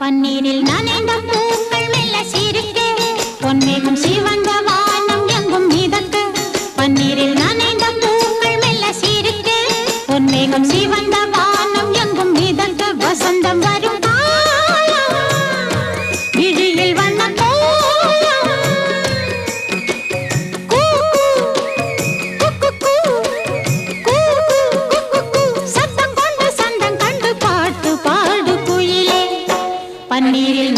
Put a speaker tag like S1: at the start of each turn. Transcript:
S1: பன்னீரில் நனைந்த பூக்கள் மெல்ல சிரிக்க பொன்மேகம் சிவந்த வானம் எங்கும் மிதக்க பன்னீரில் நனைந்த பூக்கள் மெல்ல சிரிக்க பொன்மேகம் சிவந்த வானம் எங்கும் மிதக்க வசந்தம் வரும் விழியில் வண்ண சத்தம் கொண்டு சந்தம் கண்டு பாட்டு பாடு குயிலே பன்னீரில்